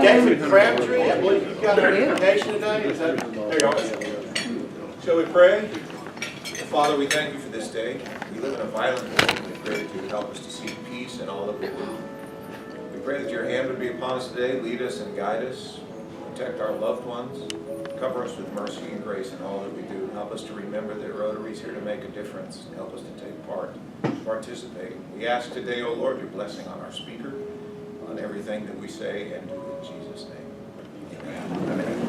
David Crabtree, I believe you've got an invitation today. Is that, there you are. Shall we pray? Father, we thank you for this day. We live in a violent world. We pray that you would help us to seek peace in all that we do. We pray that your hand would be upon us today, lead us and guide us, protect our loved ones, cover us with mercy and grace in all that we do. Help us to remember that Rotary is here to make a difference. Help us to take part, participate. We ask today, O Lord, your blessing on our speaker, on everything that we say and do in Jesus' name. Amen.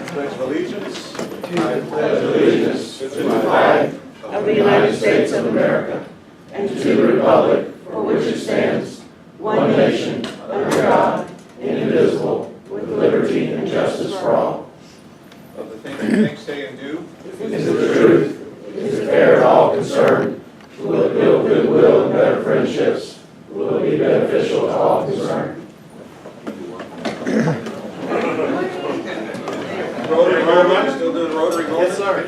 Pledge of allegiance. I pledge allegiance to the flag of the United States of America and to the republic for which it stands, one nation, under God, indivisible, with liberty and justice for all. Of the things we think, say, and do. Is the truth, is fair to all concerned, will it build goodwill and better friendships, will it be beneficial to all concerned. Rotary moment, still doing Rotary moment? Yes, sir.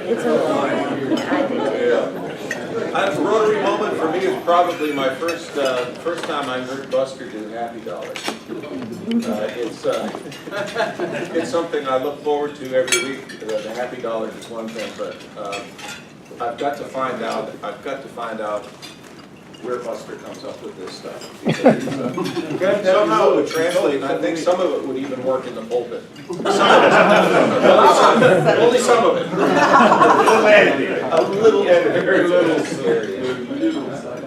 It's Rotary moment for me is probably my first time I heard Buster do Happy Dollars. It's something I look forward to every week. The Happy Dollars is one thing, but I've got to find out where Buster comes up with this stuff. Because, somehow it would translate, and I think some of it would even work in the pulpit. Only some of it. A little editing. Very little scary.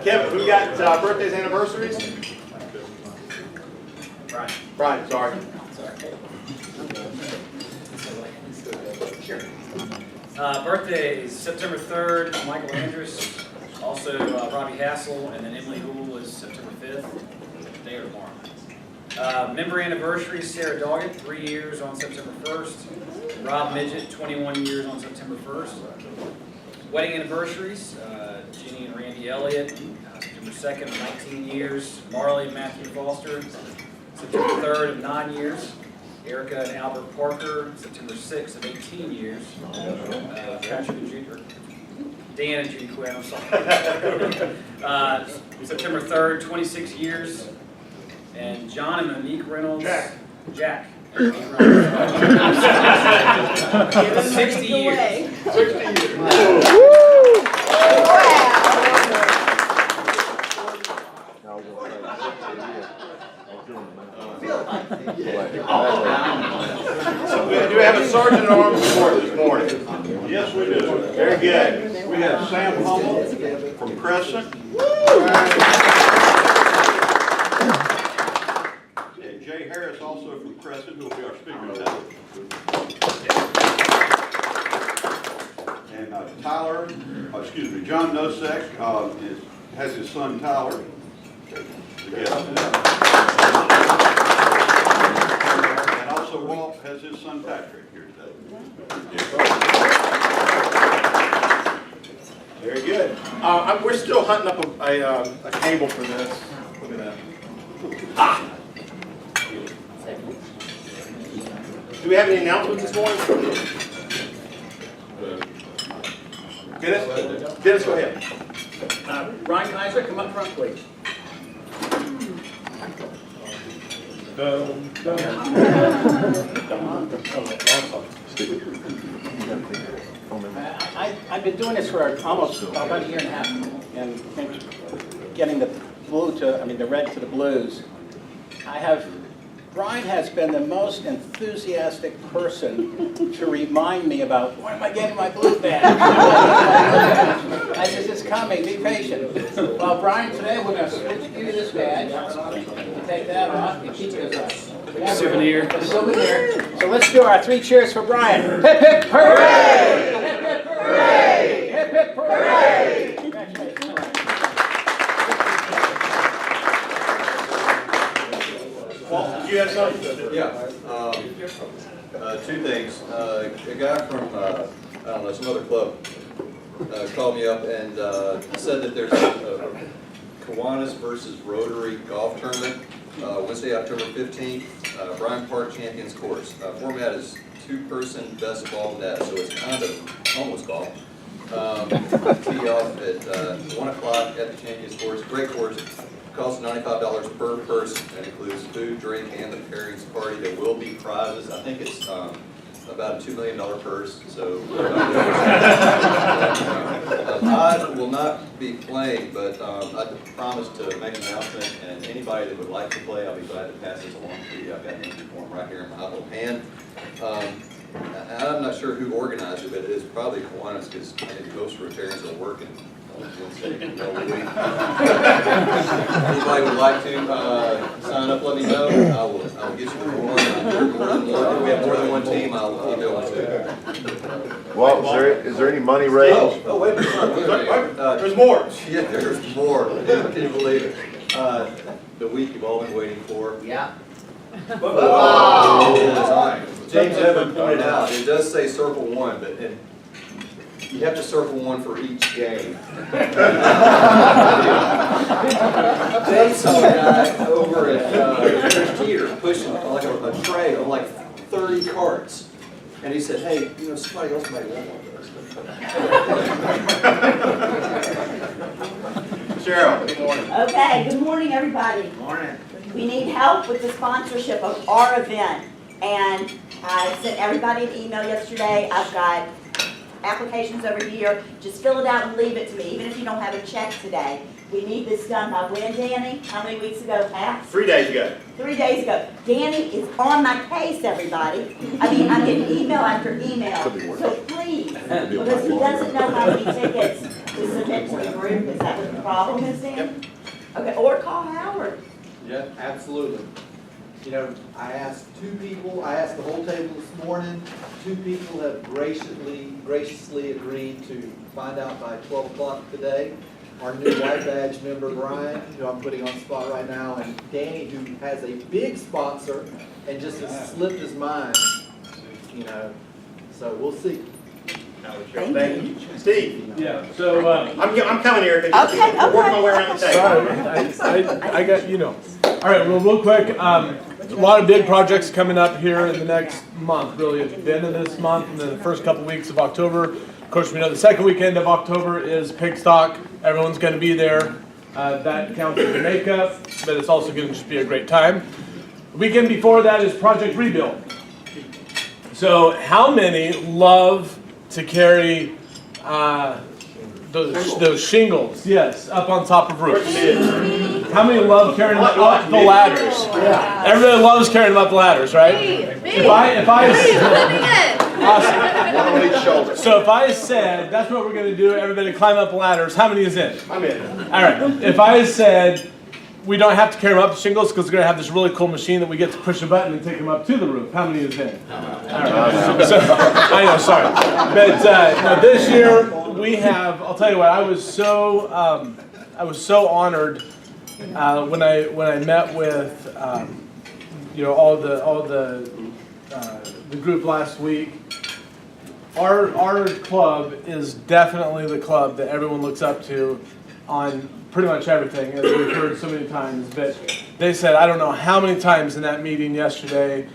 Kevin, who got birthdays, anniversaries? Brian, sorry. Birthdays, September 3rd, Michael Andrews, also Robbie Hassel, and then Emily Hoole is September 5th, today or tomorrow. Member anniversaries, Sarah Doggett, 3 years on September 1st. Rob Midget, 21 years on September 1st. Wedding anniversaries, Jeannie and Randy Elliott, September 2nd, 19 years. Marley and Matthew Foster, September 3rd of 9 years. Erica and Albert Parker, September 6th of 18 years. Patrick and Judy, Dan and Judy Quinn, I'm sorry. September 3rd, 26 years. And John and Monique Reynolds. Jack. 60 years. 60 years. Do we have a sergeant at arms report this morning? Yes, we do. Very good. We have Sam Hummel from Crescent. And Jay Harris, also from Crescent, who will be our speaker today. And John Nosek has his son Tyler. And also Walt has his son Patrick here today. Very good. We're still hunting up a cable for this. Look at that. Ah! Do we have any announcements this morning? Dennis, go ahead. Ryan Kaiser, come up front, please. I've been doing this for almost about a year and a half, and getting the red to the blues. Brian has been the most enthusiastic person to remind me about, when am I getting my blue badge? I said, it's coming, be patient. Well, Brian, today we're going to give you this badge. You take that off, you keep it as a souvenir. So let's do our 3 cheers for Brian. Hip, hip, hooray! Hip, hip, hooray! Hip, hip, hooray! Congratulations. Walt, did you have something? Yeah, 2 things. A guy from, some other club called me up and said that there's a Kiwanis versus Rotary golf tournament Wednesday, October 15th, Bryant Park Champions Course. Format is 2-person best of all net, so it's kind of almost golf. Tee off at 1 o'clock at the Champions Course. Great course. Costs $95 per person. That includes food, drink, and the pairings party. There will be prizes. I think it's about a $2 million purse. So I will not be playing, but I promised to make an announcement, and anybody that would like to play, I'll be glad to pass this along to you. I've got an entry form right here in my little hand. I'm not sure who organized it, but it is probably Kiwanis, because I think most Rotarians are working Wednesday of the week. Anybody would like to sign up, let me know. I will get you the form. If we have more than one team, I'll email it to you. Well, is there any money raised? Oh, wait a minute. There's more. Yeah, there's more. Can you believe it? The week you've all been waiting for. Yeah. James Evan pointed out, it does say circle one, but you have to circle one for each game. James saw a guy over at Teeter pushing like a tray of like 30 carts. And he said, hey, somebody else might want one of those. Cheryl, good morning. Okay, good morning, everybody. Morning. We need help with the sponsorship of our event. And I sent everybody an email yesterday. I've got applications over here. Just fill it out and leave it to me, even if you don't have a check today. We need this done by when, Danny? How many weeks ago, Pat? 3 days ago. 3 days ago. Danny is on my case, everybody. I mean, I'm getting email after email. So please, because he doesn't know how many tickets to submit to the group. Is that what the problem is, Dan? Okay, or call Howard. Yeah, absolutely. I asked two people, I asked the whole table this morning. 2 people have graciously agreed to find out by 12 o'clock today. Our new White Badge member, Brian, who I'm putting on the spot right now, and Danny, who has a big sponsor and just has slipped his mind, so we'll see. Thank you. Steve, Yeah, so, I'm coming here. Okay, Work my way around the table. sorry, I got, All right, well, real quick, a lot of big projects coming up here in the next month, really, at the end of this month and then the first couple weeks of October. Of course, we know the second weekend of October is Pig Stock. Everyone's going to be there. That counts as the makeup, but it's also going to just be a great time. The weekend before that is Project Rebuild. So how many love to carry those shingles, yes, up on top of roofs? How many love carrying them up the ladders? Yeah. Everybody loves carrying them up the ladders, right? If I awesome. One on each shoulder. So if I said, that's what we're going to do, everybody climb up ladders, how many is in? I'm in. All right. If I said, we don't have to carry them up the shingles because we're going to have this really cool machine that we get to push a button and take them up to the roof, how many is in? All right. So, I know, sorry. But this year, we have, I'll tell you what, I was so honored when I met with all the group last week. Our club is definitely the club that everyone looks up to on pretty much everything, as we've heard so many times. But they said, I don't know how many times in that meeting yesterday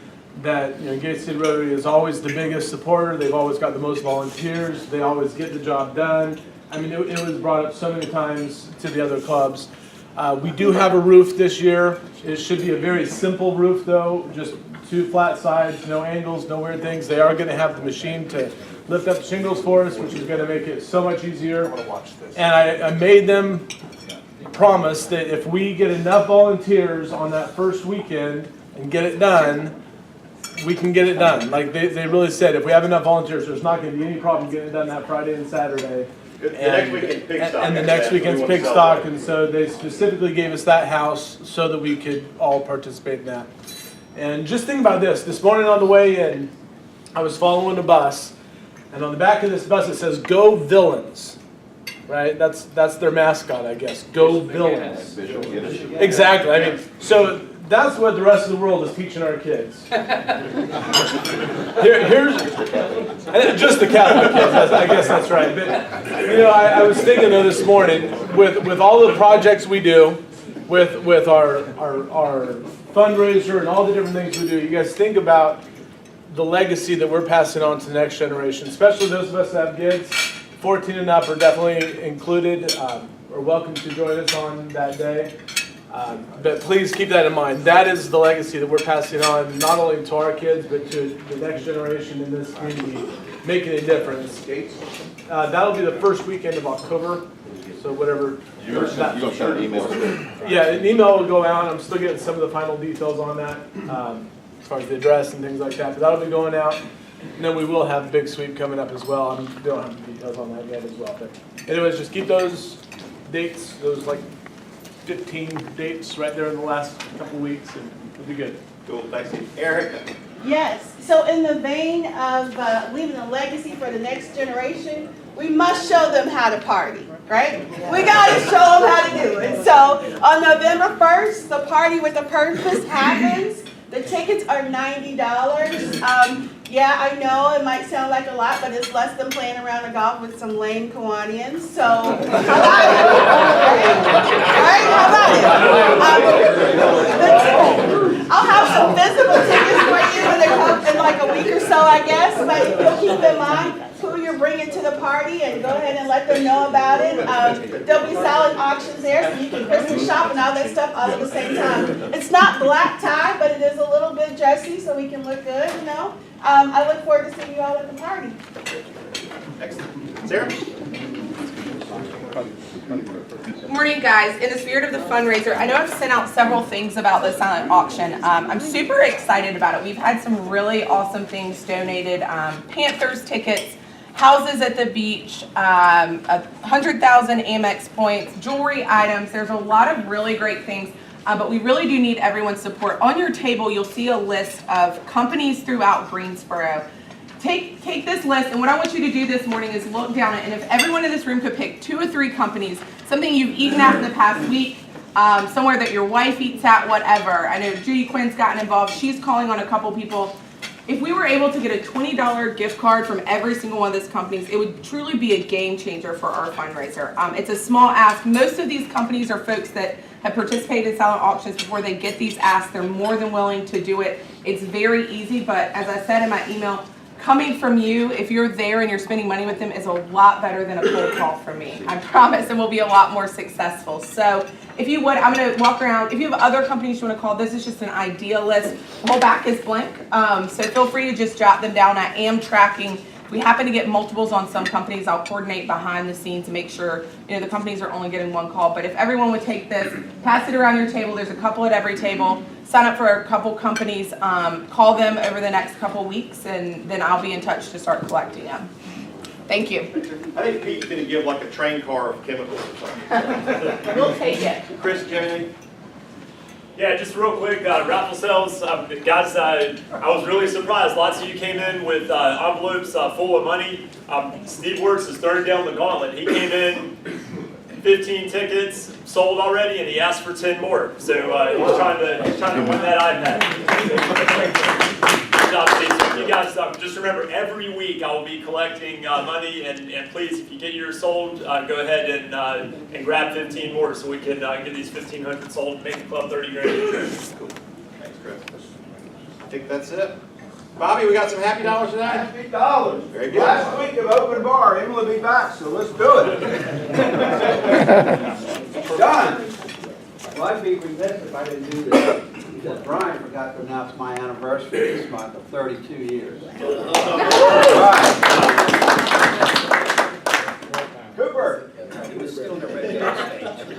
that Gates City Rotary is always the biggest supporter. They've always got the most volunteers. They always get the job done. I mean, it was brought up so many times to the other clubs. We do have a roof this year. It should be a very simple roof, though. Just 2 flat sides, no angles, no weird things. They are going to have the machine to lift up the shingles for us, which is going to make it so much easier. And I made them promise that if we get enough volunteers on that first weekend and get it done, we can get it done. Like they really said, if we have enough volunteers, there's not going to be any problem getting it done that Friday and Saturday. The next weekend's Pig Stock. And the next weekend's Pig Stock, and so they specifically gave us that house so that we could all participate in that. And just think about this. This morning on the way in, I was following a bus, and on the back of this bus it says, "Go Villains." Right? That's their mascot, I guess. Go Villains. Exactly. I mean, so that's what the rest of the world is teaching our kids. Here's just the Catholic kids. I guess that's right. But I was thinking though this morning with all the projects we do, with our fundraiser and all the different things we do. You guys think about the legacy that we're passing on to the next generation, especially those of us that have kids. 14 and up are definitely included, or welcome to join us on that day. But please keep that in mind. That is the legacy that we're passing on, not only to our kids, but to the next generation in this community, making a difference. That'll be the first weekend of October, so whatever. You're gonna send an email? Yeah, an email will go out. I'm still getting some of the final details on that, as far as the address and things like that, but that'll be going out. And then we will have Big Sweep coming up as well. I don't have the details on that yet as well. But anyways, just keep those dates, those like 15 dates right there in the last couple weeks, and it'll be good. Cool, thanks. Eric? Yes, so in the vein of leaving a legacy for the next generation, we must show them how to party, right? We gotta show them how to do it. So on November 1st, the Party with a Purpose happens. The tickets are $90. Yeah, I know it might sound like a lot, but it's less than playing around the golf with some lame Kiwanians. So, how about it? Right? How about it? I'll have some physical tickets for you when they come in like a week or so, I guess. But you'll keep in mind who you're bringing to the party and go ahead and let them know about it. There'll be silent auctions there, so you can Christmas shop and all that stuff all at the same time. It's not black tie, but it is a little bit dressy, so we can look good, you know. I look forward to seeing you all at the party. Excellent. Sarah? Good morning, guys. In the spirit of the fundraiser, I know I've sent out several things about the silent auction. I'm super excited about it. We've had some really awesome things donated. Panthers tickets, houses at the beach, 100,000 Amex points, jewelry items. There's a lot of really great things. But we really do need everyone's support. On your table, you'll see a list of companies throughout Greensboro. Take this list, and what I want you to do this morning is look down it, and if everyone in this room could pick 2 or 3 companies, something you've eaten at in the past week, somewhere that your wife eats at, whatever. I know Judy Quinn's gotten involved. She's calling on a couple people. If we were able to get a $20 gift card from every single one of these companies, it would truly be a game changer for our fundraiser. It's a small ask. Most of these companies are folks that have participated in silent auctions before they get these asks. They're more than willing to do it. It's very easy, but as I said in my email, coming from you, if you're there and you're spending money with them, is a lot better than a cold call from me. I promise it will be a lot more successful. So if you would, I'm going to walk around. If you have other companies you want to call, this is just an idea list. The whole back is blank, so feel free to just jot them down. I am tracking. If we happen to get multiples on some companies, I'll coordinate behind the scenes to make sure the companies are only getting one call. But if everyone would take this, pass it around your table. There's a couple at every table. Sign up for a couple companies, call them over the next couple weeks, and then I'll be in touch to start collecting them. Thank you. I think Pete's going to give like a train car of chemicals or something. We'll take it. Chris, do you have anything? Yeah, just real quick, raffle sales, guys, I was really surprised. Lots of you came in with envelopes full of money. Steve Works is throwing down the gauntlet. He came in 15 tickets, sold already, and he asked for 10 more. So he's trying to win that iPad. Good job, Steve. So you guys, just remember, every week I will be collecting money, and please, if you get yours sold, go ahead and grab 15 more so we can get these 1,500 sold and make the club 30 grand. Cool. Thanks, Chris. I think that's it. Bobby, we got some happy dollars today? Happy dollars. Very good. Last week of open bar, Emily will be back, so let's do it. Done. Well, I'd be remiss if I didn't do this, because Brian forgot to announce my anniversary this month of 32 years. Cooper.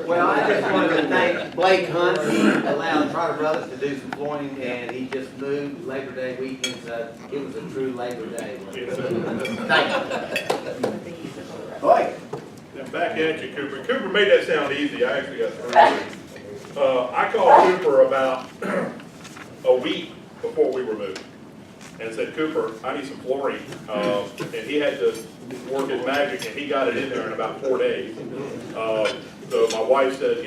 Well, I just wanted to thank Blake Hunt for allowing Trotter Brothers to do some flooring, and he just moved Labor Day weekend, so it was a true Labor Day. Thank you. Blake. And back at you, Cooper. Cooper made that sound easy. I actually got through. I called Cooper about a week before we were moving and said, Cooper, I need some flooring. And he had to work his magic, and he got it in there in about 4 days. So my wife said,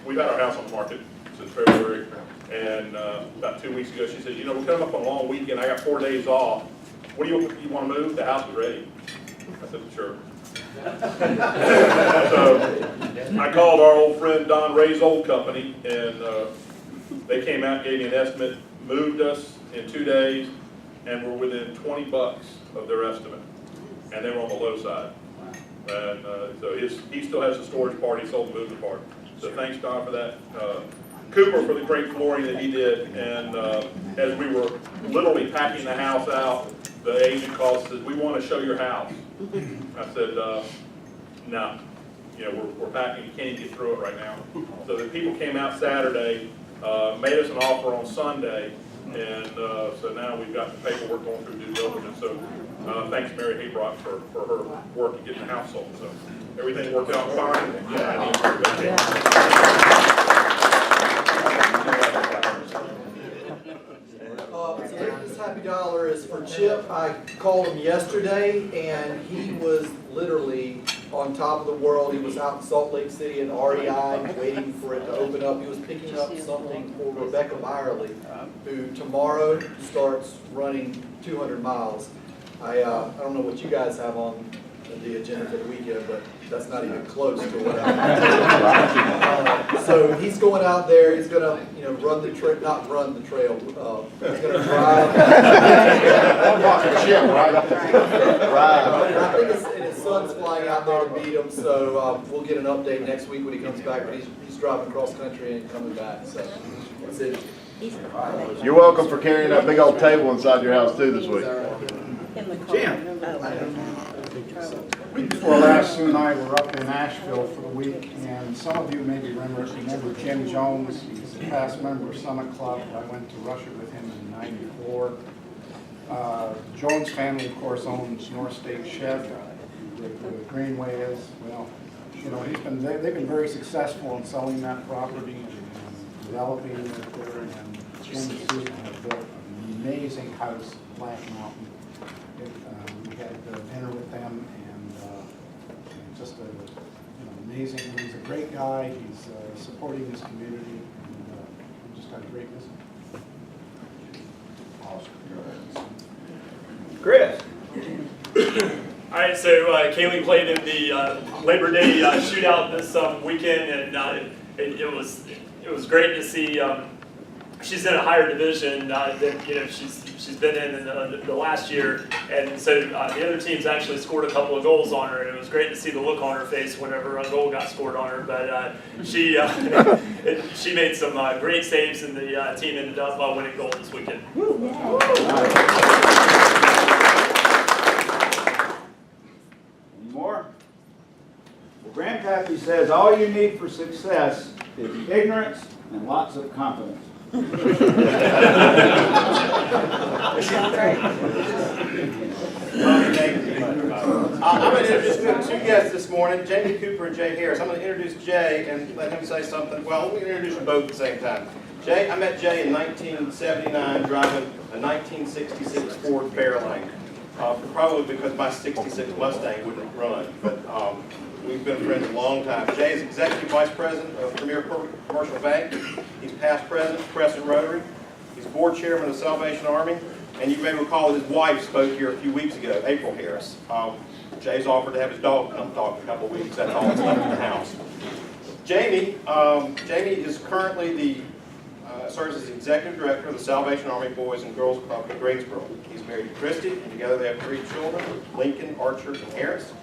we've had our house on the market since February, and about 2 weeks ago she said, we're coming up on a long weekend. I got 4 days off. What do you want to move? The house is ready. I said, sure. So I called our old friend Don Ray's old company, and they came out, gave me an estimate, moved us in 2 days, and we're within $20 of their estimate, and they were on the low side. And so he still has the storage part. He sold the moving part. So thanks, Don, for that. Cooper for the great flooring that he did. And as we were literally packing the house out, the agent called and said, "We want to show your house." I said, "No. You know, we're packing. You can't even get through it right now." So the people came out Saturday, made us an offer on Sunday, and so now we've got the paperwork going through due diligence. So thanks, Mary Haybrock, for her work in getting the house sold. So everything worked out fine. Yeah, I need This Happy Dollar is for Chip. I called him yesterday, and he was literally on top of the world. He was out in Salt Lake City in REI waiting for it to open up. He was picking up something for Rebecca Meyerly, who tomorrow starts running 200 miles. I don't know what you guys have on the agenda for the weekend, but that's not even close to what I have. So he's going out there. He's going to, run the trail, not run the trail. He's going to drive. I think his son's flying out there to meet him. So we'll get an update next week when he comes back. But he's driving cross country and coming back. So that's it. You're welcome for carrying that big old table inside your house too this week. Jim. Week before last, Sue and I were up in Asheville for the week, and some of you maybe remember Jim Jones. He's a past member of Summit Club. I went to Russia with him in '94. Jones family, of course, owns North State Chef, where the Greenway is. Well, they've been very successful in selling that property and developing it there. And Jim and Susan have built an amazing house, Black Mountain. We had dinner with them, and just amazing. He's a great guy. He's supporting his community, and we just had a great visit. Awesome. Chris. All right, so Kaylee played in the Labor Day shootout this weekend, and it was great to see. She's in a higher division than she's been in the last year, and so the other teams actually scored a couple of goals on her, and it was great to see the look on her face whenever a goal got scored on her. But she made some great saves, and the team ended up winning goal this weekend. Any more? Well, Grandpappy says all you need for success is ignorance and lots of confidence. I'm going to introduce two guests this morning, Jamie Cooper and Jay Harris. I'm going to introduce Jay and let him say something. Well, we can introduce them both at the same time. I met Jay in 1979 driving a 1966 Ford Fairlane. Probably because my 66 Mustang wouldn't run, but we've been friends a long time. Jay is Executive Vice President of Premier Commercial Bank. He's past president of Crescent Rotary. He's board chairman of the Salvation Army. And you may recall his wife spoke here a few weeks ago, April Harris. Jay's offered to have his dog come talk in a couple of weeks. That's all that's left in the house. Jamie is currently serves as the executive director of the Salvation Army Boys and Girls Club in Greensboro. He's married to Christy, and together they have 3 children, Lincoln, Archer, and Harris.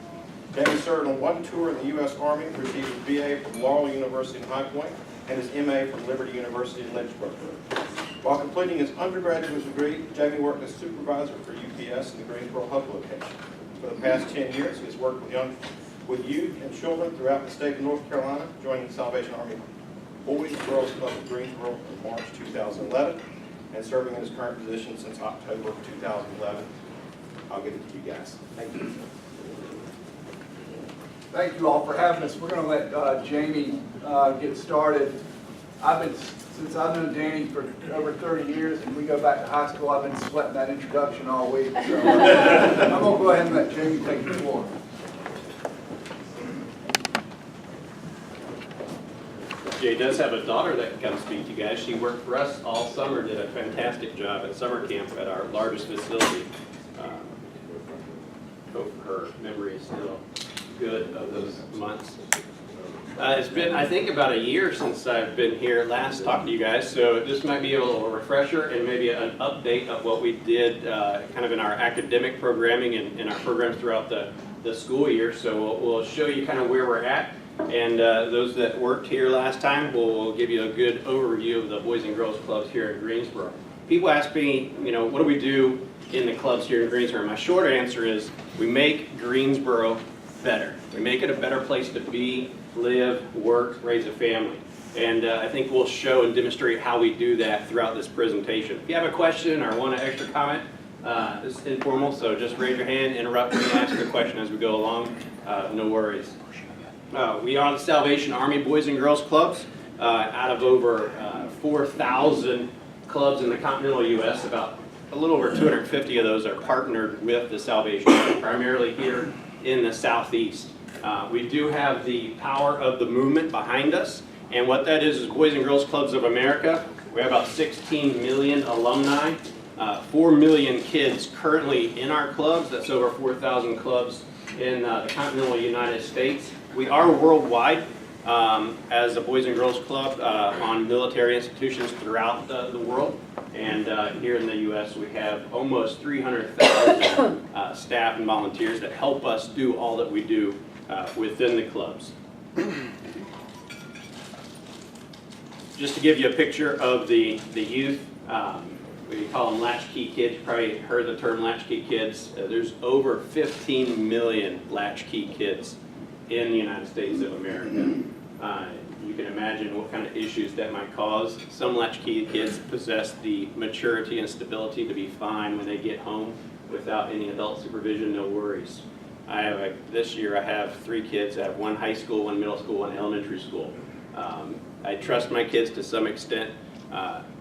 Jamie served on 1 tour in the U.S. Army, received his BA from Laurel University in High Point, and his MA from Liberty University in Lynchburg. While completing his undergraduate degree, Jamie worked as supervisor for UPS in the Greensboro Hub location. For the past 10 years, he's worked with youth and children throughout the state of North Carolina, joining the Salvation Army Boys and Girls Club of Greensboro in March 2011, and serving in his current position since October of 2011. I'll give it to you guys. Thank you. Thank you all for having us. We're going to let Jamie get started. Since I've known Danny for over 30 years, and we go back to high school, I've been sweating that introduction all week. So I'm going to go ahead and let Jamie take the floor. Jay does have a daughter that can come speak to you guys. She worked for us all summer, did a fantastic job at summer camp at our largest facility. Hope her memory is still good of those months. It's been, I think, about a year since I've been here last talking to you guys, so this might be a little refresher and maybe an update of what we did kind of in our academic programming and our programs throughout the school year. So we'll show you kind of where we're at And those that worked here last time will give you a good overview of the Boys and Girls Clubs here in Greensboro. People ask me, what do we do in the clubs here in Greensboro? My short answer is we make Greensboro better. We make it a better place to be, live, work, raise a family. And I think we'll show and demonstrate how we do that throughout this presentation. If you have a question or want an extra comment, it's informal, so just raise your hand, interrupt me, ask a question as we go along. No worries. We are the Salvation Army Boys and Girls Clubs. Out of over 4,000 clubs in the continental U.S., about a little over 250 of those are partnered with the Salvation Army, primarily here in the Southeast. We do have the power of the movement behind us, and what that is Boys and Girls Clubs of America. We have about 16 million alumni, 4 million kids currently in our clubs. That's over 4,000 clubs in the continental United States. We are worldwide as a Boys and Girls Club on military institutions throughout the world. And here in the U.S. we have almost 300,000 staff and volunteers that help us do all that we do within the clubs. Just to give you a picture of the youth, we call them latchkey kids. You probably heard the term latchkey kids. There's over 15 million latchkey kids in the United States of America. You can imagine what kind of issues that might cause. Some latchkey kids possess the maturity and stability to be fine when they get home without any adult supervision, no worries. This year I have 3 kids. I have 1 high school, 1 middle school, 1 elementary school. I trust my kids to some extent.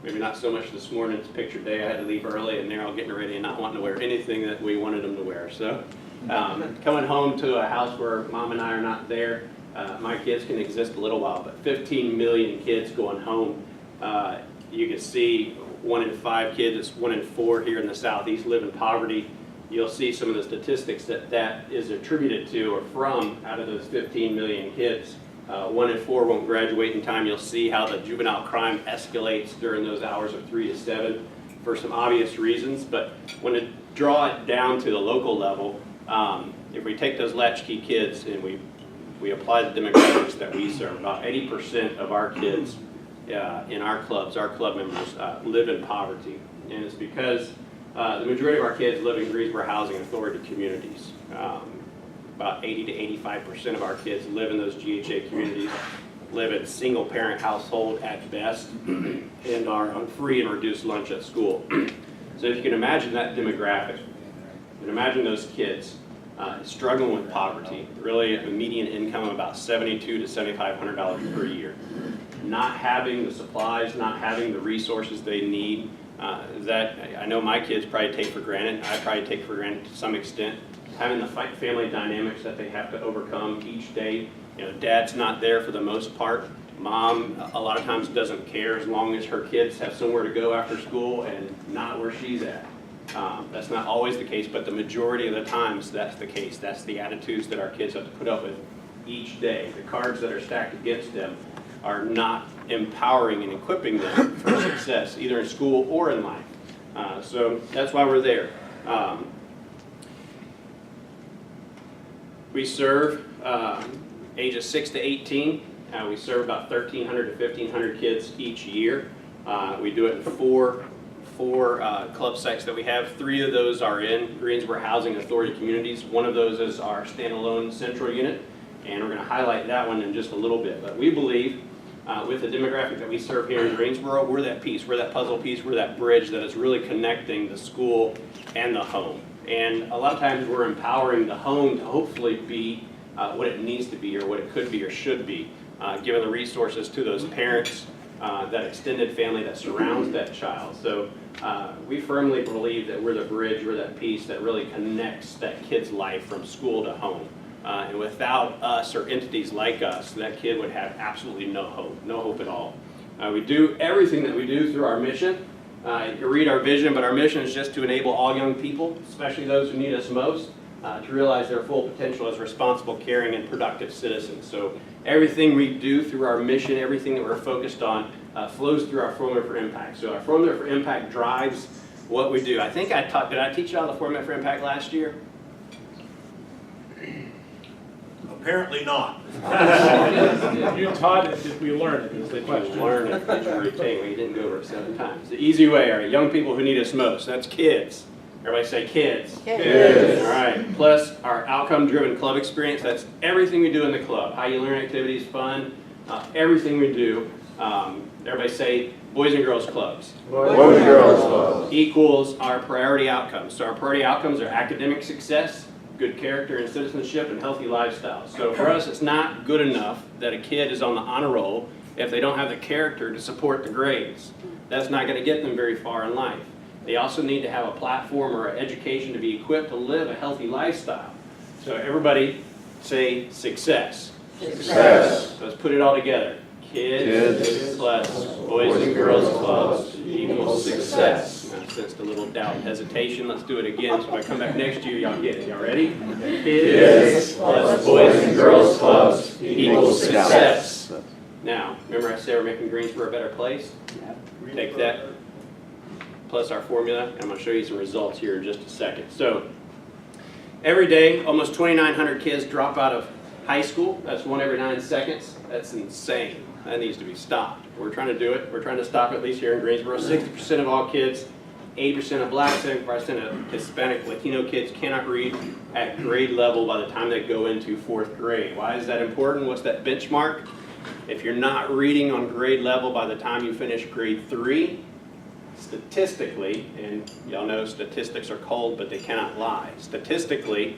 Maybe not so much this morning. It's picture day. I had to leave early, and they're all getting ready and not wanting to wear anything that we wanted them to wear. So coming home to a house where mom and I are not there, my kids can exist a little while, but 15 million kids going home. You can see 1 in 5 kids, 1 in 4 here in the Southeast live in poverty. You'll see some of the statistics that is attributed to or from out of those 15 million kids. 1 in 4 won't graduate in time. You'll see how the juvenile crime escalates during those hours of 3 to 7 for some obvious reasons. But when you draw it down to the local level, if we take those latchkey kids and we apply the demographics that we serve, about 80% of our kids in our clubs, our club members, live in poverty. And it's because the majority of our kids live in Greensboro Housing Authority communities. About 80 to 85% of our kids live in those GHA communities, live in single-parent household at best, and are on free and reduced lunch at school. So if you can imagine that demographic, and imagine those kids struggling with poverty, really a median income of about $7,200 to $7,500 per year, not having the supplies, not having the resources they need, that I know my kids probably take for granted, I probably take for granted to some extent, having the family dynamics that they have to overcome each day. Dad's not there for the most part. Mom, a lot of times, doesn't care as long as her kids have somewhere to go after school and not where she's at. That's not always the case, but the majority of the times that's the case. That's the attitudes that our kids have to put up with each day. The cards that are stacked against them are not empowering and equipping them for success, either in school or in life. So that's why we're there. We serve ages 6 to 18. We serve about 1,300 to 1,500 kids each year. We do it in four club sites that we have. 3 of those are in Greensboro Housing Authority communities. 1 of those is our standalone central unit, and we're going to highlight that one in just a little bit. But we believe with the demographic that we serve here in Greensboro, we're that piece, we're that puzzle piece, we're that bridge that is really connecting the school and the home. And a lot of times we're empowering the home to hopefully be what it needs to be or what it could be or should be, given the resources to those parents, that extended family that surrounds that child. So we firmly believe that we're the bridge, we're that piece that really connects that kid's life from school to home. And without us or entities like us, that kid would have absolutely no hope at all. We do everything that we do through our mission. You can read our vision, but our mission is just to enable all young people, especially those who need us most, to realize their full potential as responsible, caring, and productive citizens. So everything we do through our mission, everything that we're focused on, flows through our Formula for Impact. So our Formula for Impact drives what we do. I think did I teach you all the Formula for Impact last year? Apparently not. You taught it, did we learn it, is the question. Learn it, it's your routine. We didn't go over it 7 times. The easy way, all right, young people who need us most, that's kids. Everybody say kids. Kids. All right, plus our outcome-driven club experience, that's everything we do in the club. How you learn activities, fun, everything we do. Everybody say boys and girls clubs. Boys and girls clubs. Equals our priority outcomes. So our priority outcomes are academic success, good character and citizenship, and healthy lifestyles. So for us, it's not good enough that a kid is on the honor roll if they don't have the character to support the grades. That's not going to get them very far in life. They also need to have a platform or an education to be equipped to live a healthy lifestyle. So everybody say success. Success. So let's put it all together. Kids plus boys and girls clubs equals success. Now, since the little doubt and hesitation, let's do it again. So if I come back next year, y'all get it. Y'all ready? Kids plus boys and girls clubs equals success. Now, remember I said we're making Greensboro a better place? Take that plus our formula, and I'm going to show you some results here in just a second. So every day, almost 2,900 kids drop out of high school. That's 1 every 9 seconds. That's insane. That needs to be stopped. We're trying to do it. We're trying to stop it, at least here in Greensboro. 60% of all kids, 8% of black, 7% of Hispanic, Latino kids cannot read at grade level by the time they go into 4th grade. Why is that important? What's that benchmark? If you're not reading on grade level by the time you finish grade 3, statistically, and y'all know statistics are cold, but they cannot lie. Statistically,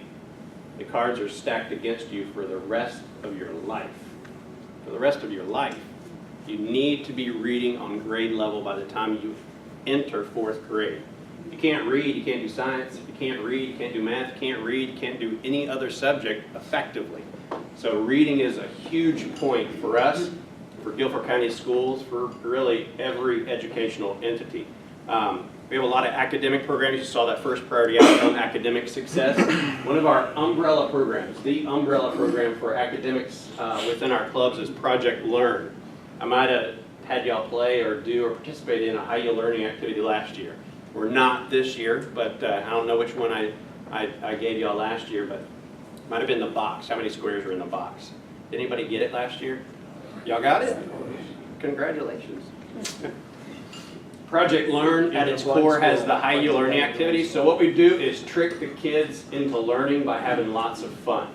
the cards are stacked against you for the rest of your life. For the rest of your life. You need to be reading on grade level by the time you enter 4th grade. If you can't read, you can't do science. If you can't read, you can't do math. If you can't read, you can't do any other subject effectively. So reading is a huge point for us, for Guilford County Schools, for really every educational entity. We have a lot of academic programs. You saw that first priority outcome, academic success. One of our umbrella programs, the umbrella program for academics within our clubs is Project Learn. I might have had y'all play or do or participate in a How You Learning activity last year. We're not this year, but I don't know which one I gave y'all last year, but it might have been the box. How many squares were in the box? Did anybody get it last year? Y'all got it? Congratulations. Project Learn at its core has the How You Learning activity. So what we do is trick the kids into learning by having lots of fun.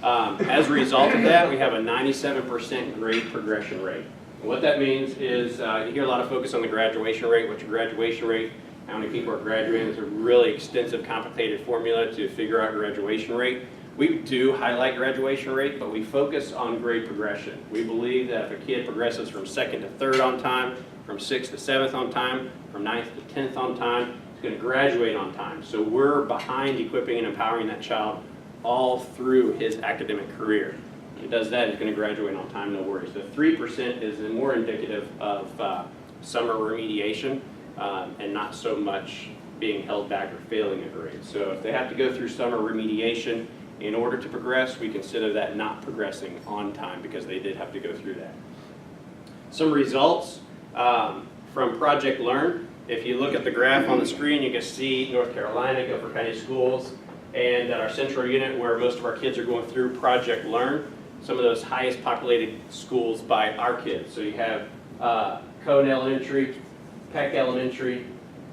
As a result of that, we have a 97% grade progression rate. And what that means is you hear a lot of focus on the graduation rate. What's your graduation rate? How many people are graduating? It's a really extensive, complicated formula to figure out graduation rate. We do highlight graduation rate, but we focus on grade progression. We believe that if a kid progresses from 2nd to 3rd on time, from 6th to 7th on time, from 9th to 10th on time, he's going to graduate on time. So we're behind equipping and empowering that child all through his academic career. If he does that, he's going to graduate on time, no worries. The 3% is more indicative of summer remediation and not so much being held back or failing a grade. So if they have to go through summer remediation in order to progress, we consider that not progressing on time because they did have to go through that. Some results from Project Learn. If you look at the graph on the screen, you can see North Carolina, Guilford County Schools, and at our central unit where most of our kids are going through Project Learn, some of those highest populated schools by our kids. So you have Cone Elementary, Peck Elementary,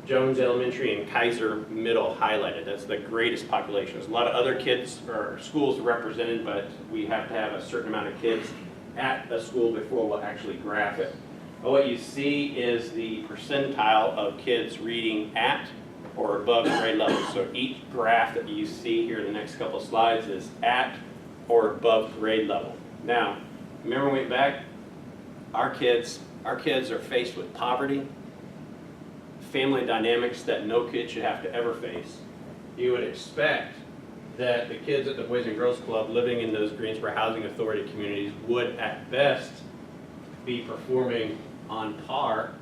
Jones Elementary, and Kaiser Middle highlighted. That's the greatest population. There's a lot of other kids or schools represented, but we have to have a certain amount of kids at a school before we'll actually graph it. But what you see is the percentile of kids reading at or above grade level. So each graph that you see here in the next couple of slides is at or above grade level. Now, remember when we went back, our kids are faced with poverty, family dynamics that no kid should have to ever face. You would expect that the kids at the Boys and Girls Club living in those Greensboro Housing Authority communities would at best be performing on par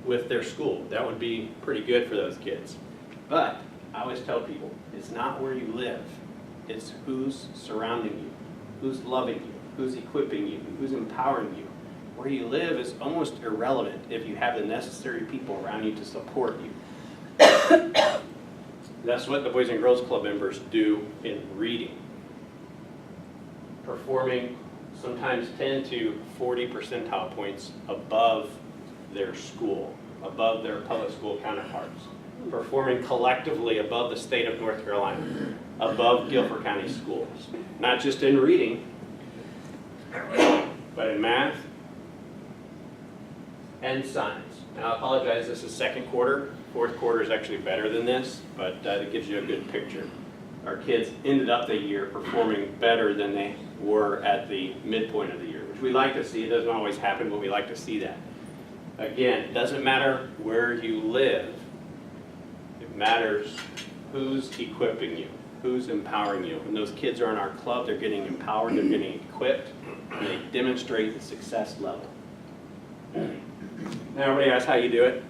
with their school. That would be pretty good for those kids. But I always tell people, it's not where you live, it's who's surrounding you, who's loving you, who's equipping you, who's empowering you. Where you live is almost irrelevant if you have the necessary people around you to support you. That's what the Boys and Girls Club members do in reading. performing sometimes 10 to 40 percentile points above their school, above their public school counterparts, performing collectively above the state of North Carolina, above Guilford County schools, not just in reading, but in math and science. Now I apologize, this is second quarter. Fourth quarter is actually better than this, but it gives you a good picture. Our kids ended up the year performing better than they were at the midpoint of the year, which we like to see. It doesn't always happen, but we like to see that. Again, it doesn't matter where you live. It matters who's equipping you, who's empowering you. When those kids are in our club, they're getting empowered, they're getting equipped, and they demonstrate the success level. Now everybody asks how you do it.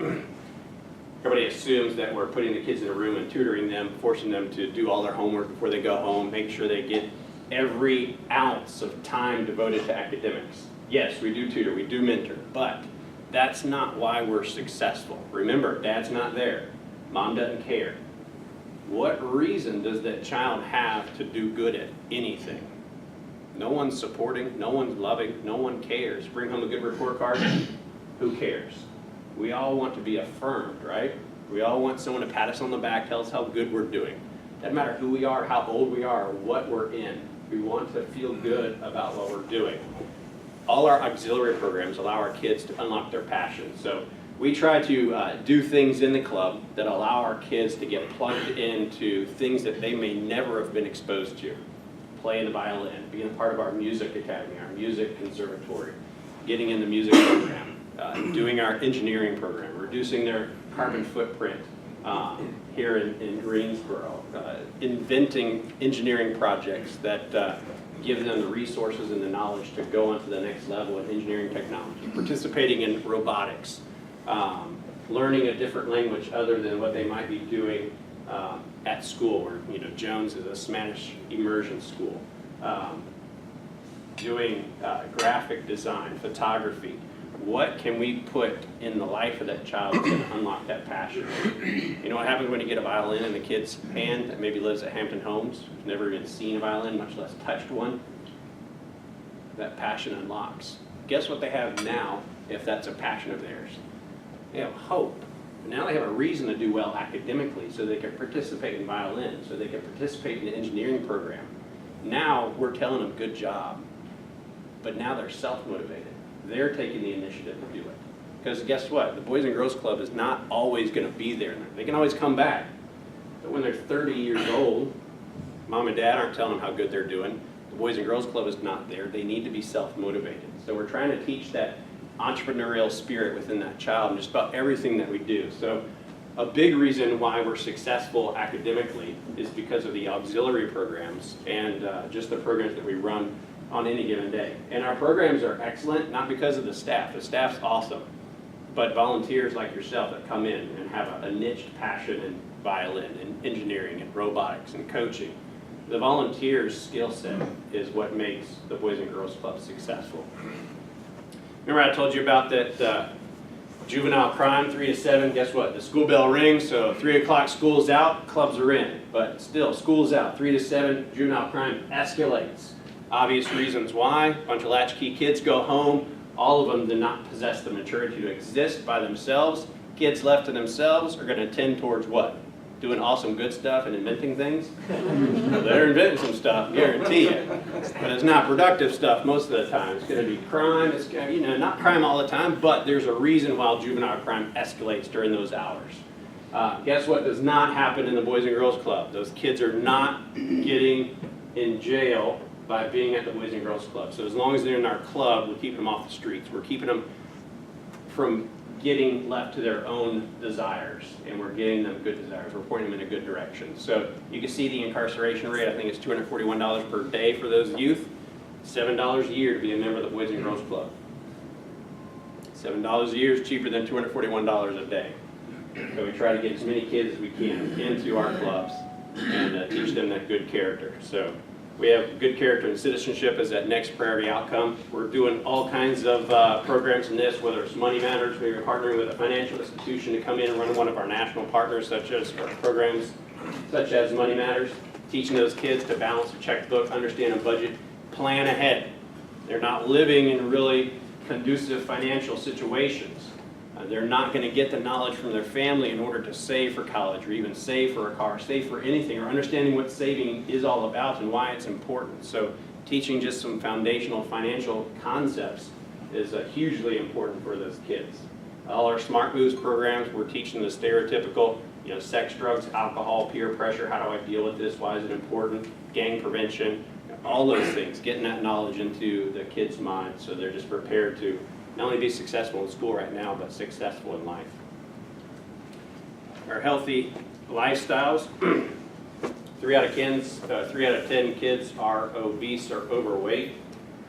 Everybody assumes that we're putting the kids in a room and tutoring them, forcing them to do all their homework before they go home, make sure they get every ounce of time devoted to academics. Yes, we do tutor, we do mentor, but that's not why we're successful. Remember, dad's not there. Mom doesn't care. What reason does that child have to do good at anything? No one's supporting, no one's loving, no one cares. Bring home a good report card, who cares? We all want to be affirmed, right? We all want someone to pat us on the back, tell us how good we're doing. Doesn't matter who we are, how old we are, or what we're in. We want to feel good about what we're doing. All our auxiliary programs allow our kids to unlock their passion. So we try to do things in the club that allow our kids to get plugged into things that they may never have been exposed to. Playing the violin, being a part of our music academy, our music conservatory, getting in the music program, doing our engineering program, reducing their carbon footprint here in Greensboro, inventing engineering projects that give them the resources and the knowledge to go on to the next level in engineering technology, participating in robotics, learning a different language other than what they might be doing at school, where Jones is a Spanish immersion school, doing graphic design, photography. What can we put in the life of that child that's going to unlock that passion? You know what happens when you get a violin in a kid's hand that maybe lives at Hampton Homes, who's never even seen a violin, much less touched one? That passion unlocks. Guess what they have now, if that's a passion of theirs? They have hope. Now they have a reason to do well academically, so they can participate in violin, so they can participate in the engineering program. Now we're telling them good job, but now they're self-motivated. They're taking the initiative to do it. Because guess what? The Boys and Girls Club is not always going to be there. They can always come back. But when they're 30 years old, mom and dad aren't telling them how good they're doing. The Boys and Girls Club is not there. They need to be self-motivated. So we're trying to teach that entrepreneurial spirit within that child in just about everything that we do. So a big reason why we're successful academically is because of the auxiliary programs and just the programs that we run on any given day. And our programs are excellent, not because of the staff. The staff's awesome, but volunteers like yourself that come in and have a niched passion in violin and engineering and robotics and coaching. The volunteers' skill set is what makes the Boys and Girls Club successful. Remember I told you about that juvenile crime, 3 to 7, guess what? The school bell rings, so 3 o'clock school's out, clubs are in. But still, school's out, 3 to 7, juvenile crime escalates. Obvious reasons why. A bunch of latchkey kids go home. All of them do not possess the maturity to exist by themselves. Kids left to themselves are going to tend towards what? Doing awesome good stuff and inventing things? They're inventing some stuff, guarantee you. But it's not productive stuff most of the time. It's going to be crime. It's not crime all the time, but there's a reason why juvenile crime escalates during those hours. Guess what does not happen in the Boys and Girls Club? Those kids are not getting in jail by being at the Boys and Girls Club. So as long as they're in our club, we're keeping them off the streets. We're keeping them from getting left to their own desires, and we're getting them good desires. We're pointing them in a good direction. So you can see the incarceration rate. I think it's $241 per day for those youth. $7 a year to be a member of the Boys and Girls Club. $7 a year is cheaper than $241 a day. So we try to get as many kids as we can into our clubs and teach them that good character. So we have good character and citizenship as that next priority outcome. We're doing all kinds of programs in this, whether it's Money Matters. We're partnering with a financial institution to come in and run one of our national partners, such as programs such as Money Matters, teaching those kids to balance a checkbook, understand a budget, plan ahead. They're not living in really conducive financial situations. They're not going to get the knowledge from their family in order to save for college or even save for a car, save for anything, or understanding what saving is all about and why it's important. So teaching just some foundational financial concepts is hugely important for those kids. All our Smart Moves programs, we're teaching the stereotypical, sex, drugs, alcohol, peer pressure, how do I deal with this, why is it important, gang prevention, all those things, getting that knowledge into the kids' minds so they're just prepared to not only be successful in school right now, but successful in life. Our healthy lifestyles, 3 out of 10 kids are obese or overweight.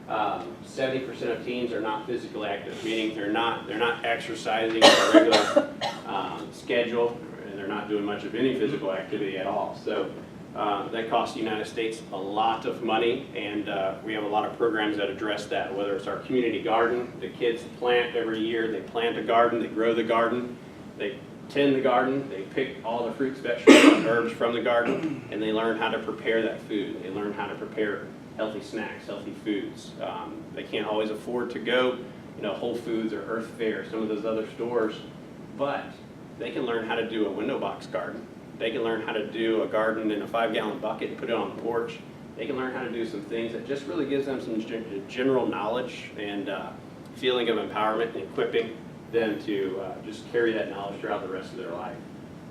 70% of teens are not physically active, meaning they're not exercising on a regular schedule, and they're not doing much of any physical activity at all. So that costs the United States a lot of money, and we have a lot of programs that address that, whether it's our community garden. The kids plant every year. They plant a garden, they grow the garden, they tend the garden, they pick all the fruits, vegetables, and herbs from the garden, and they learn how to prepare that food. They learn how to prepare healthy snacks, healthy foods. They can't always afford to go, Whole Foods or Earth Fare, some of those other stores, but they can learn how to do a window box garden. They can learn how to do a garden in a 5-gallon bucket and put it on the porch. They can learn how to do some things that just really gives them some general knowledge and feeling of empowerment and equipping them to just carry that knowledge throughout the rest of their life.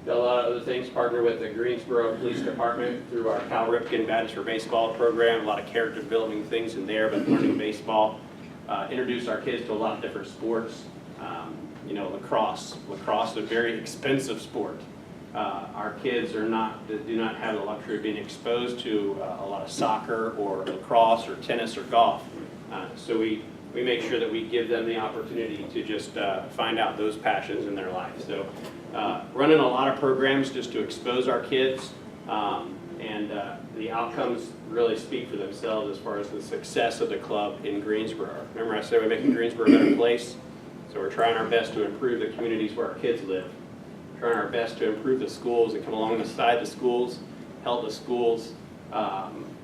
Got a lot of other things, partner with the Greensboro Police Department through our Cal Ripken Badges for Baseball program, a lot of character building things in there, but learning baseball. Introduce our kids to a lot of different sports. Lacrosse. Lacrosse is a very expensive sport. Our kids do not have the luxury of being exposed to a lot of soccer or lacrosse or tennis or golf. So we make sure that we give them the opportunity to just find out those passions in their life. So running a lot of programs just to expose our kids, and the outcomes really speak for themselves as far as the success of the club in Greensboro. Remember I said we're making Greensboro a better place? So we're trying our best to improve the communities where our kids live. Trying our best to improve the schools and come alongside the schools, help the schools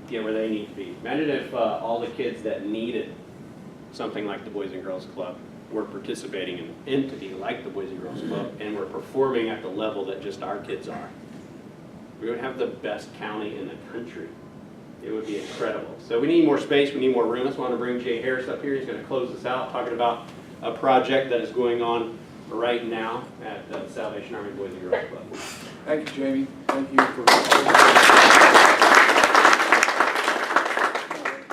get where they need to be. Imagine if all the kids that needed something like the Boys and Girls Club were participating in an entity like the Boys and Girls Club and were performing at the level that just our kids are. We would have the best county in the country. It would be incredible. So we need more space, we need more room. I just want to bring Jay Harris up here. He's going to close this out talking about a project that is going on right now at the Salvation Army Boys and Girls Club. Thank you, Jamie. Thank you for.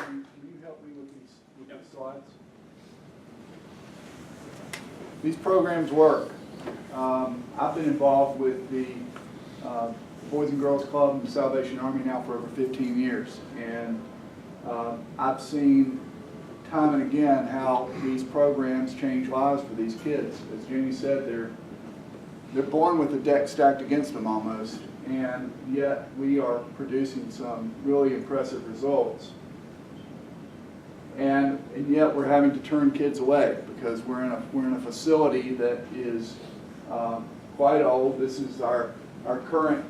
Can you help me with these slides? These programs work. I've been involved with the Boys and Girls Club and the Salvation Army now for over 15 years, and I've seen time and again how these programs change lives for these kids. As Jamie said, they're born with the deck stacked against them almost, and yet we are producing some really impressive results. And yet we're having to turn kids away because we're in a facility that is quite old. This is our current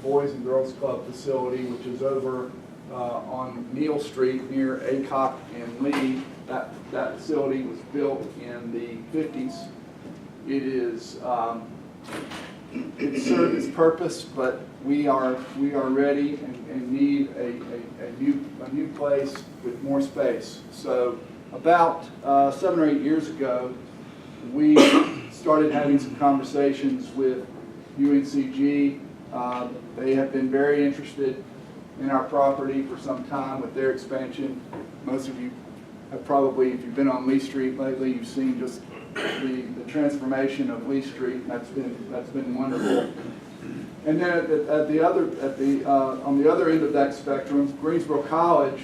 Boys and Girls Club facility, which is over on Neal Street near Aycock and Lee. That facility was built in the 50s. It served its purpose, but we are ready and need a new place with more space. So about 7 or 8 years ago, we started having some conversations with UNCG. They have been very interested in our property for some time with their expansion. Most of you have probably, if you've been on Lee Street lately, you've seen just the transformation of Lee Street. That's been wonderful. And then on the other end of that spectrum, Greensboro College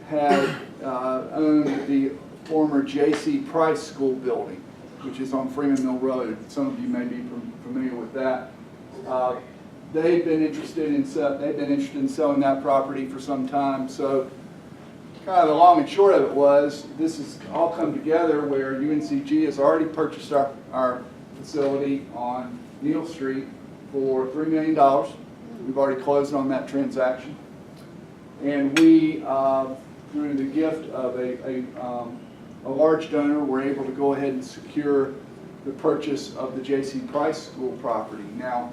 had owned the former J.C. Price School building, which is on Freeman Mill Road. Some of you may be familiar with that. They've been interested in selling that property for some time. So kind of the long and short of it was, this has all come together where UNCG has already purchased our facility on Neal Street for $3 million. We've already closed on that transaction. And we, through the gift of a large donor, were able to go ahead and secure the purchase of the J.C. Price School property. Now,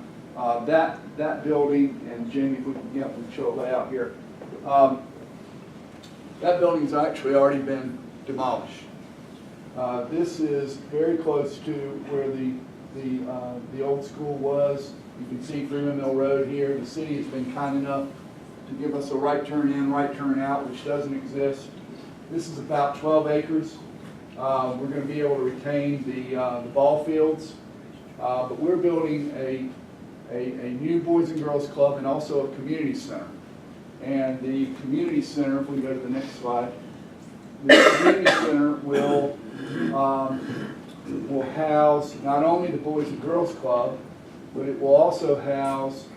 that building, and Jamie, if we can show a layout here. That building's actually already been demolished. This is very close to where the old school was. You can see Freeman Mill Road here. The city has been kind enough to give us a right turn in, right turn out, which doesn't exist. This is about 12 acres. We're going to be able to retain the ball fields, but we're building a new Boys and Girls Club and also a community center. And the community center, if we go to the next slide, the community center will house not only the Boys and Girls Club, but it will also house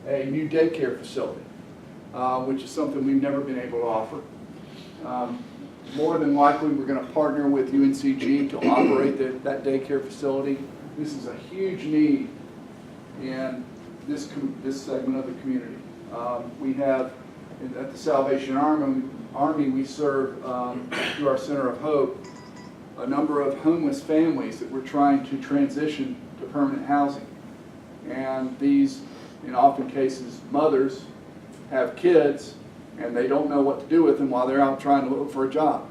a new daycare facility, which is something we've never been able to offer. More than likely, we're going to partner with UNCG to operate that daycare facility. This is a huge need in this segment of the community. We have, at the Salvation Army, we serve, through our Center of Hope, a number of homeless families that we're trying to transition to permanent housing. And these, in often cases, mothers have kids and they don't know what to do with them while they're out trying to look for a job.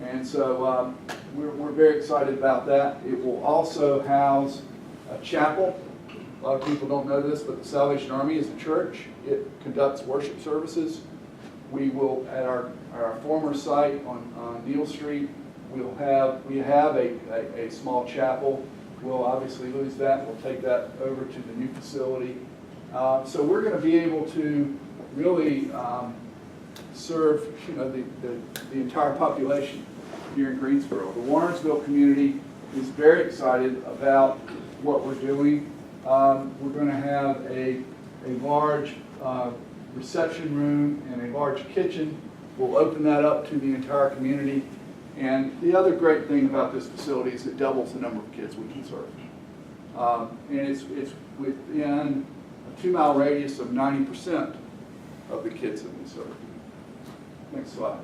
And so we're very excited about that. It will also house a chapel. A lot of people don't know this, but the Salvation Army is a church. It conducts worship services. We will, at our former site on Neal Street, we have a small chapel. We'll obviously lose that. We'll take that over to the new facility. So we're going to be able to really serve the entire population here in Greensboro. The Warrensville community is very excited about what we're doing. We're going to have a large reception room and a large kitchen. We'll open that up to the entire community. And the other great thing about this facility is it doubles the number of kids we can serve. And it's within a 2-mile radius of 90% of the kids that we serve. Next slide.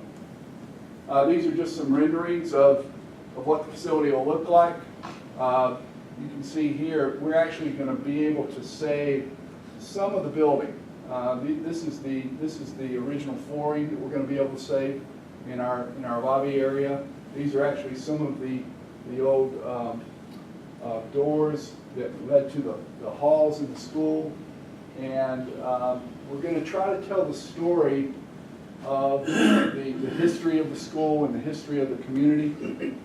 These are just some renderings of what the facility will look like. You can see here, we're actually going to be able to save some of the building. This is the original flooring that we're going to be able to save in our lobby area. These are actually some of the old doors that led to the halls in the school. And we're going to try to tell the story of the history of the school and the history of the community.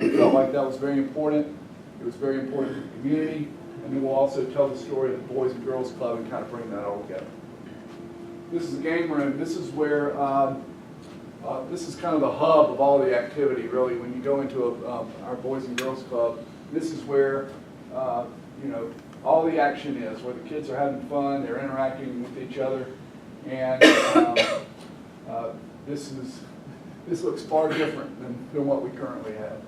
We felt like that was very important. It was very important to the community. And then we'll also tell the story of the Boys and Girls Club and kind of bring that all together. This is a game room. This is where, this is kind of the hub of all the activity, really. When you go into our Boys and Girls Club, this is where, all the action is, where the kids are having fun, they're interacting with each other. And this looks far different than what we currently have.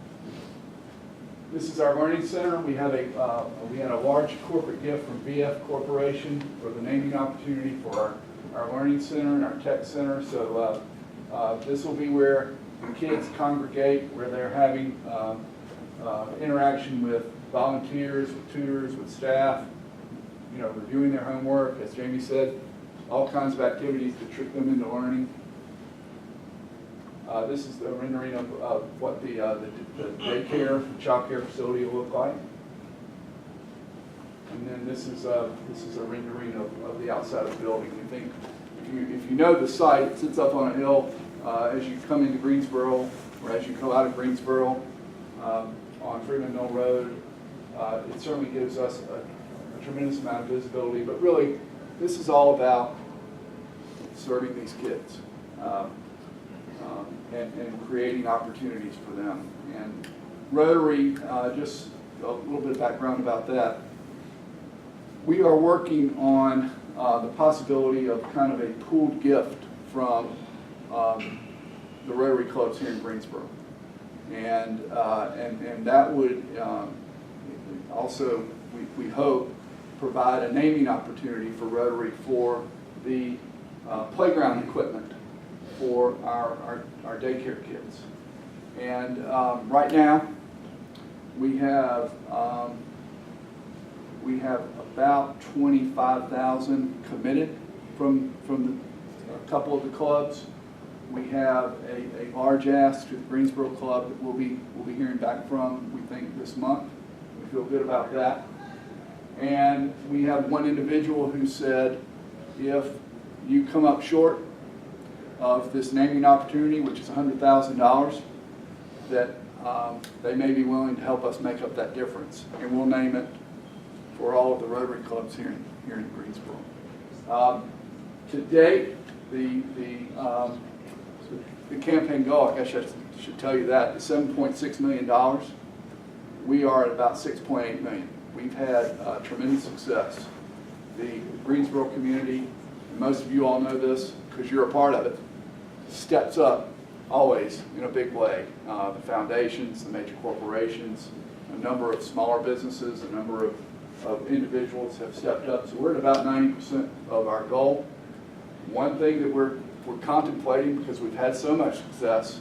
This is our learning center. We had a large corporate gift from VF Corporation for the naming opportunity for our learning center and our tech center. So this will be where the kids congregate, where they're having interaction with volunteers, with tutors, with staff, reviewing their homework, as Jamie said, all kinds of activities to trick them into learning. This is the rendering of what the daycare, child care facility will look like. And then this is a rendering of the outside of the building. You think, if you know the site, it sits up on a hill as you come into Greensboro, or as you go out of Greensboro on Freeman Mill Road. It certainly gives us a tremendous amount of visibility, but really, this is all about serving these kids. And creating opportunities for them. And Rotary, just a little bit of background about that. We are working on the possibility of kind of a pooled gift from the Rotary clubs here in Greensboro. And that would also, we hope, provide a naming opportunity for Rotary for the playground equipment for our daycare kids. And right now, we have about 25,000 committed from a couple of the clubs. We have a large ask to the Greensboro Club that we'll be hearing back from, we think, this month. We feel good about that. And we have one individual who said, if you come up short of this naming opportunity, which is $100,000, that they may be willing to help us make up that difference. And we'll name it for all of the Rotary clubs here in Greensboro. To date, the campaign goal, I guess I should tell you that, is $7.6 million. We are at about $6.8 million. We've had tremendous success. The Greensboro community, and most of you all know this because you're a part of it, steps up always in a big way. The foundations, the major corporations, a number of smaller businesses, a number of individuals have stepped up. So we're at about 90% of our goal. One thing that we're contemplating, because we've had so much success,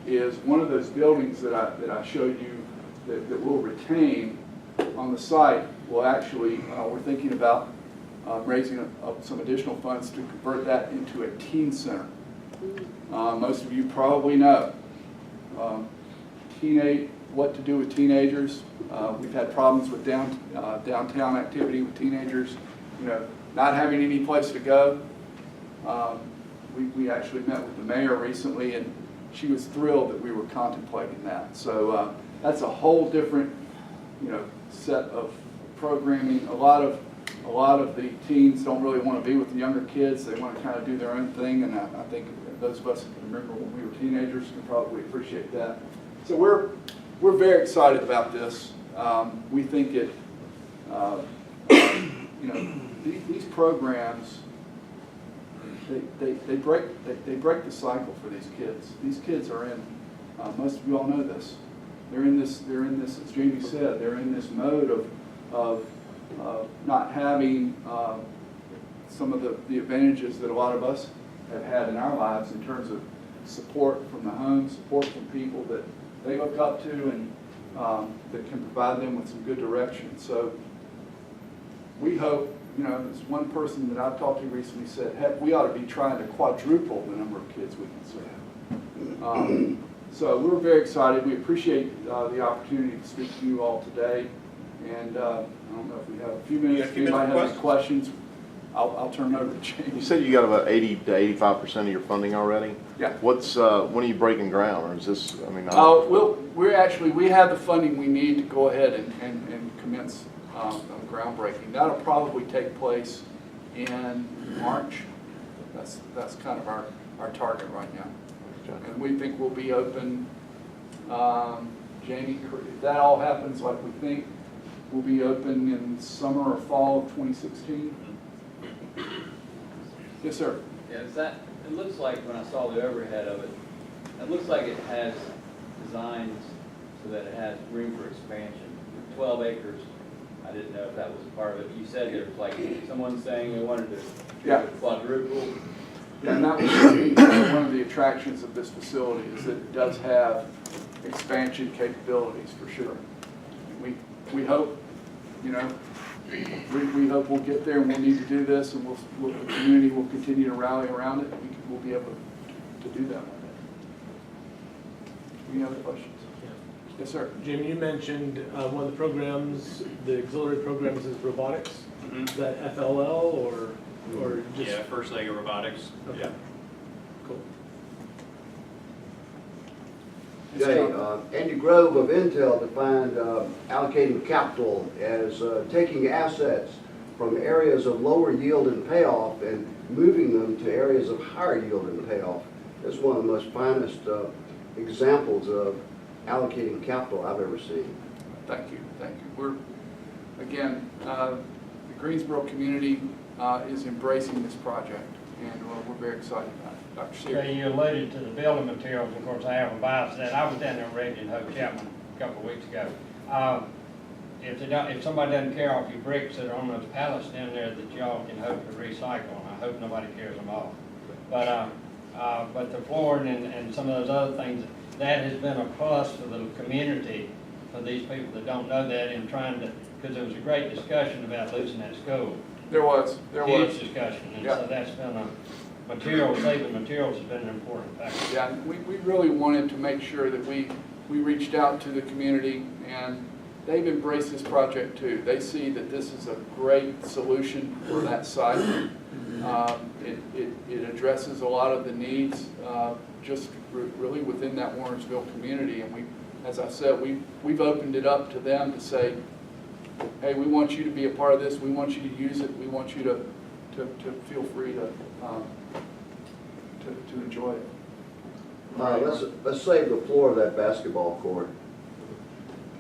is one of those buildings that I showed you that we'll retain on the site will actually, we're thinking about raising some additional funds to convert that into a teen center. Most of you probably know what to do with teenagers. We've had problems with downtown activity with teenagers, not having any place to go. We actually met with the mayor recently, and she was thrilled that we were contemplating that. So that's a whole different, set of programming. A lot of the teens don't really want to be with the younger kids. They want to kind of do their own thing, and I think those of us who can remember when we were teenagers can probably appreciate that. So we're very excited about this. We think it, these programs, they break the cycle for these kids. These kids are in, most of you all know this. They're in this, as Jamie said, they're in this mode of not having some of the advantages that a lot of us have had in our lives in terms of support from the home, support from people that they look up to and that can provide them with some good direction. So we hope, there's one person that I've talked to recently said, heck, we ought to be trying to quadruple the number of kids we can serve. So we're very excited. We appreciate the opportunity to speak to you all today. And I don't know if we have a few minutes. If anybody has any questions, I'll turn it over to Jamie. You said you got about 80 to 85% of your funding already? Yeah. What's, when are you breaking ground, or is this, we have the funding we need to go ahead and commence groundbreaking. That'll probably take place in March. That's kind of our target right now. Okay. And we think we'll be open, Jamie, if that all happens like we think, we'll be open in summer or fall of 2016. Yes, sir. Yeah, it looks like when I saw the overhead of it, it looks like it has designs so that it has room for expansion. 12 acres, I didn't know if that was part of it. You said there was like someone saying they wanted to quadruple. Yeah, and that was one of the attractions of this facility is that it does have expansion capabilities for sure. We hope, we hope we'll get there and we'll need to do this, and the community will continue to rally around it. We'll be able to do that one day. Any other questions? Yes, sir. Jim, you mentioned one of the programs, the auxiliary programs is robotics. Mm-hmm. Is that FLL or just? Yeah, first leg of robotics. Okay. Yeah. Cool. Jay, Andy Grove of Intel defined allocating capital as taking assets from areas of lower yield and payoff and moving them to areas of higher yield and payoff. That's one of the most finest examples of allocating capital I've ever seen. Thank you. We're, again, the Greensboro community is embracing this project, and we're very excited about it. Dr. Sears. You alluded to the building materials. Of course, I have a bias to that. I was down there ready in Hope Chapman a couple of weeks ago. If somebody doesn't care off your bricks that are on those pallets down there that y'all can hope to recycle, and I hope nobody carries them off. But but the flooring and some of those other things, that has been a plus for the community, for these people that don't know that, in trying to, because there was a great discussion about losing that school. There was. Huge discussion, and Yeah. so that's been saving materials has been an important factor. Yeah, we really wanted to make sure that we reached out to the community, and they've embraced this project too. They see that this is a great solution for that site. It addresses a lot of the needs just really within that Warrensville community. And as I said, we've opened it up to them to say, hey, we want you to be a part of this. We want you to use it. We want you to feel free to enjoy it. Let's save the floor of that basketball court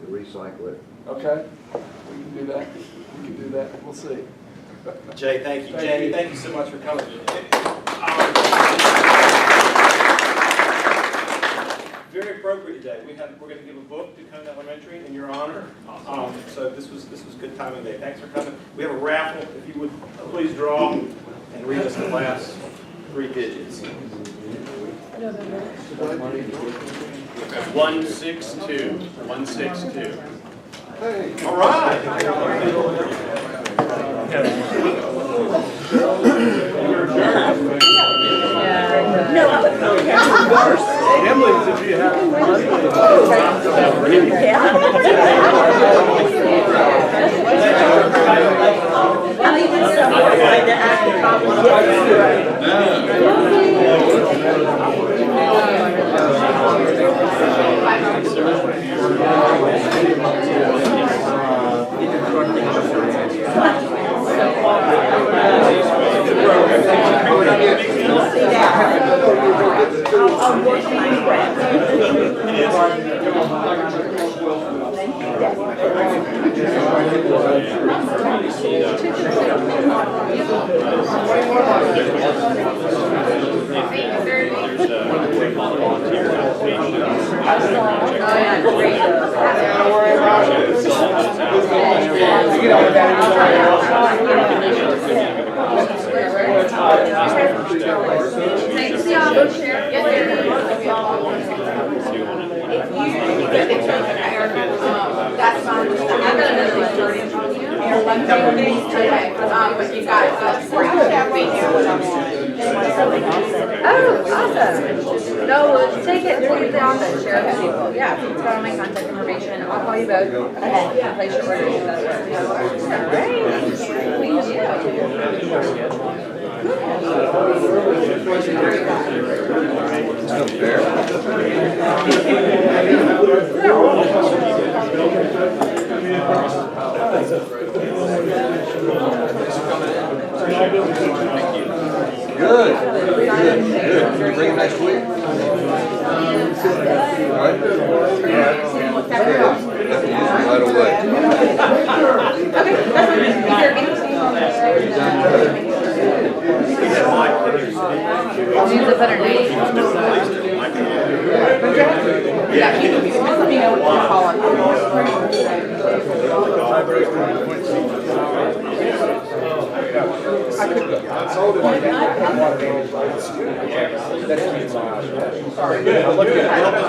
and recycle it. Okay, we can do that. We can do that. We'll see. Jay, thank you. Jamie, thank you so much for coming. Very appropriate today. We're going to give a book to Cone Elementary in your honor. So this was good timing today. Thanks for coming. We have a raffle. If you would please draw and read us the last 3 digits. 162. 162. All right. Emily's, if you have That's fine. But you guys, Oh, awesome. No, we'll take it to the office, share with people. Yeah, it's got all my contact information. I'll call you both. Okay. Yeah, place your order if that works. Good. Can you bring it next week? Right away. yeah, keep it. Just let me know what you're calling. I told him I didn't want to go. I'm looking at it.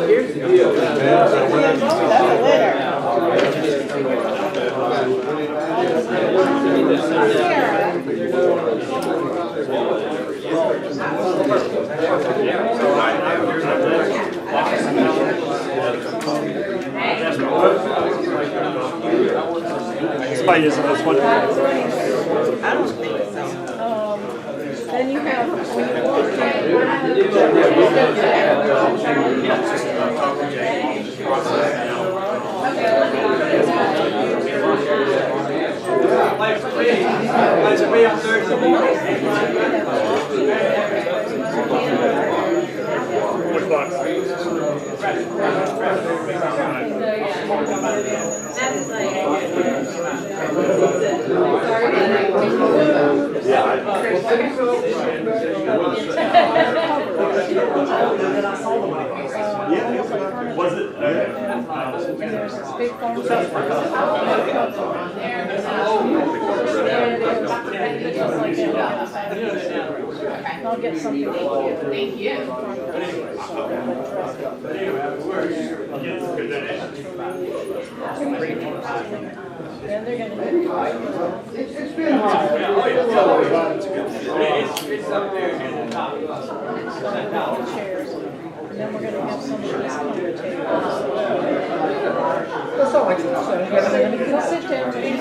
Here's the deal. Somebody isn't this one. I don't think so. Then you have, when you Which box? Was it? Big I'll get something for you. Thank you. Then they're gonna. It's been hard. It's up there in the top. Chairs. And then we're gonna have some of this on the table. That's all I can say. We'll sit down and eat.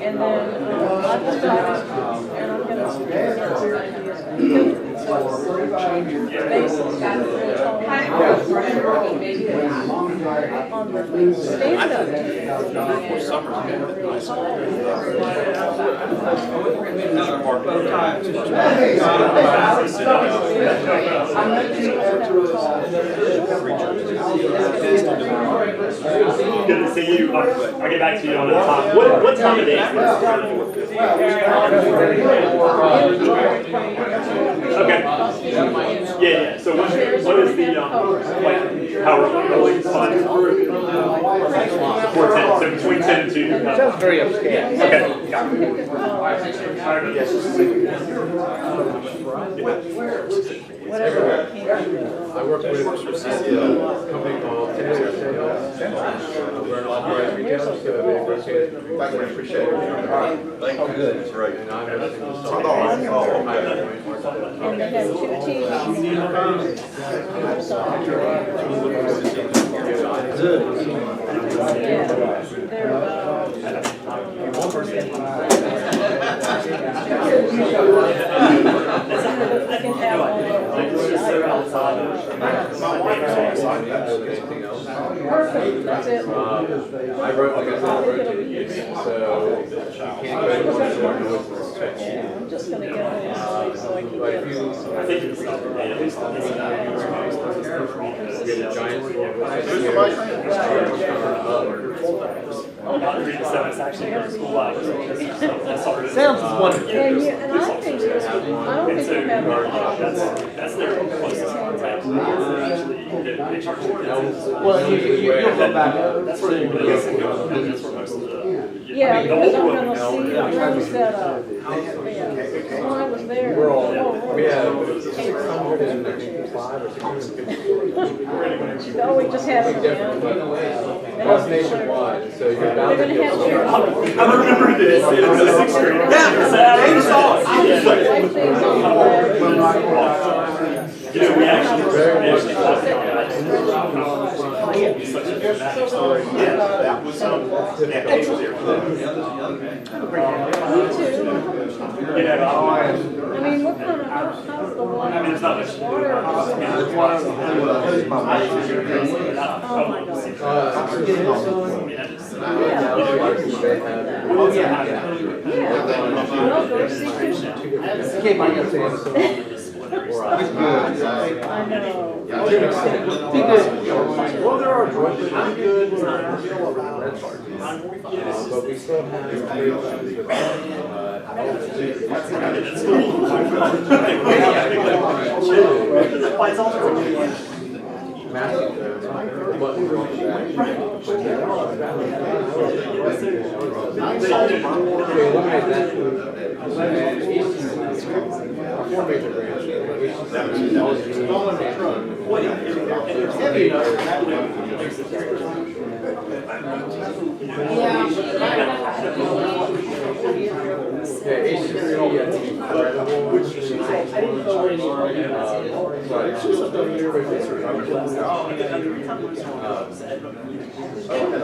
And then, I just and I'm gonna bring in some ideas. Bases. On the Good to see you. I'll get back to you on the time. What time of day is this? Okay. Yeah. So what is the how early is fine? 4:10. So between 10 and 2. Sounds very upscale. Okay. Got I work with a company called we're an authorized retailer, so they appreciate it. I appreciate it. Oh, good. That's right. And I'm going to And they have 2 teams. I wrote, like I said, I rotated use, so you can't go to one store and noise I'm just gonna get on this so I can But if you, I think it's get a giant Sounds wonderful. And I think it's, I don't think you have. That's their closest contact. Well, you'll go back. That's where that's where most of the. Yeah, because I'm gonna see the rooms that, when I was there. We're all, we have 605 or 650. No, we just had them again. That's nationwide, so you're bound They're to gonna get have chairs. I remember this. It was a 6th grade. Yeah, saw Like things on the leg. You know, we actually talked about such a dramatic story. Yeah, that was there for them. Me too. You know, I mean, what kind of, how's the water? I mean, it's not much. Oh, yeah. Well, go see I know. Well, there are droids. I'm good. But we still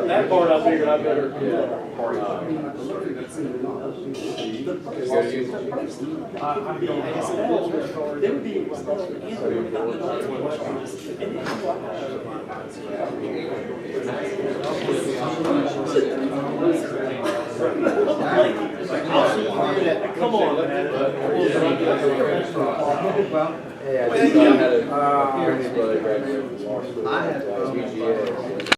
That part I figured I better. Come on, man. Hey, I just had a friend's brother graduate from law school at UGA.